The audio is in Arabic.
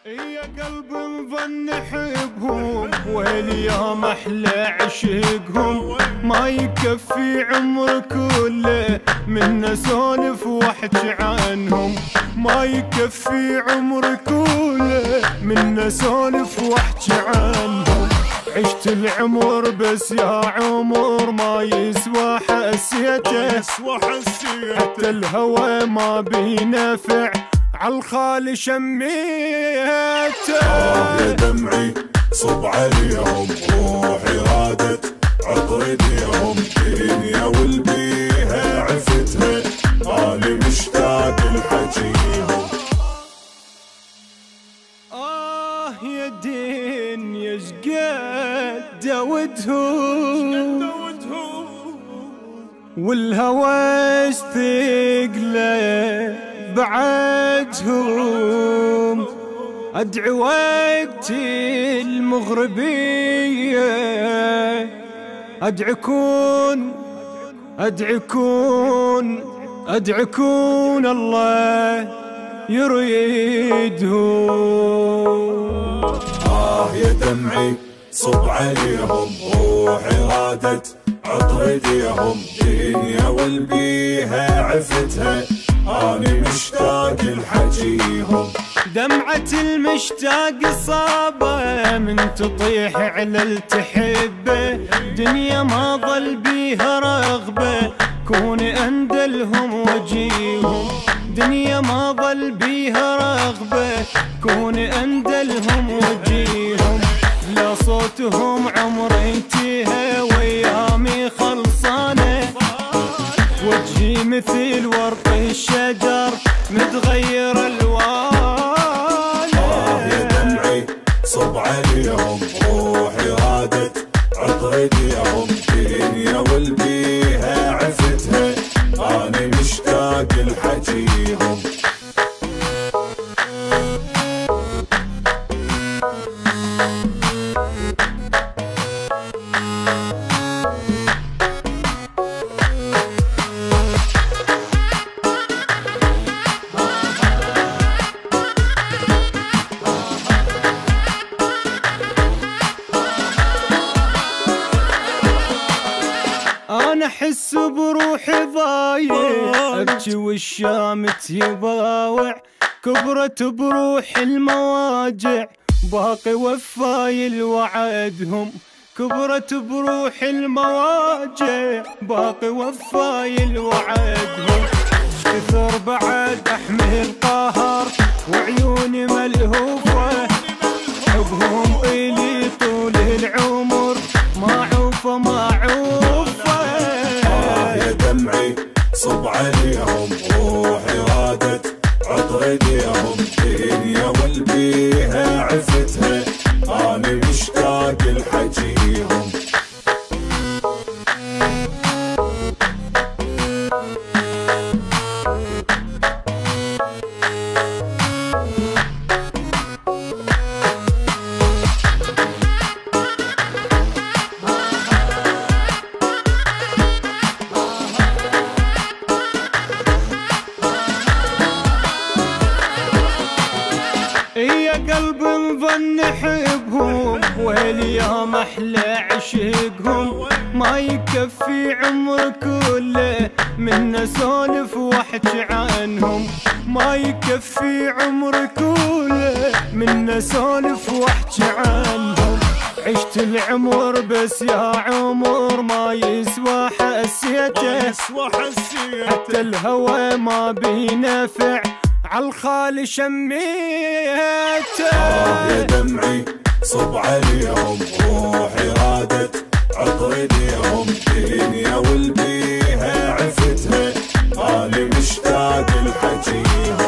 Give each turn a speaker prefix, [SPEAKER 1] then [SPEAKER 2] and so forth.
[SPEAKER 1] يا قلب مظن حبهم ويلي يا محلى عشقهم، ما يكفي عمر كله من سولف واحكي عنهم، ما يكفي عمر كله من سولف واحكي عنهم. عشت العمر بس يا عمر ما يسوى حسيته، حتى الهوى ما بينفع عالخال شميته.
[SPEAKER 2] يا دمعي صب عليهم، روحي رادت عطر ايديهم، دنيا والبيها عفتها انا مشتاق لحجيهم.
[SPEAKER 1] يا دنيا شقد دودهم والهوى اشتقله بعدهم، أدعي وقت المغربية أدعي كون الله يريدهم.
[SPEAKER 2] يا دمعي صب عليهم، روحي رادت عطر ايديهم، دنيا والبيها عفتها أنا مشتاق لحجيهم.
[SPEAKER 1] دمعة المشتاق صابة من تطيح على التحبه، دنيا ما ظل بيها رغبة كون أندلهم وجيهم، دنيا ما ظل بيها رغبة كون أندلهم وجيهم. لا صوتهم عمري انتهى ويامي خلصانة، وجهي مثل ورق الشجر متغير الوانه.
[SPEAKER 2] يا دمعي صب عليهم، روحي رادت عطر ايديهم، دنيا والبيها عفتها انا مشتاق لحجيهم.
[SPEAKER 1] أنا أحس بروحي ضايع أبكي والشامت يباوع، كبرت بروح المواجع باقي وفاي الوعدهم، كبرت بروح المواجع باقي وفاي الوعدهم. كثر بعد أحمل قهر وعيوني ملهوفة، حبهم إلي طول العمر ما عوفة ما عوفة.
[SPEAKER 2] يا دمعي صب عليهم، روحي رادت عطر ايديهم، دنيا والبيها عفتها انا مشتاق لحجيهم.
[SPEAKER 1] يا قلب مظن حبهم ويلي يا محلى عشقهم، ما يكفي عمر كله من سولف واحكي عنهم، ما يكفي عمر كله من سولف واحكي عنهم. عشت العمر بس يا عمر ما يسوى حسيته، حتى الهوى ما بينفع عالخال شميته.
[SPEAKER 2] يا دمعي صب عليهم، روحي رادت عطر ايديهم، دنيا والبيها عفتها انا مشتاق لحجيهم.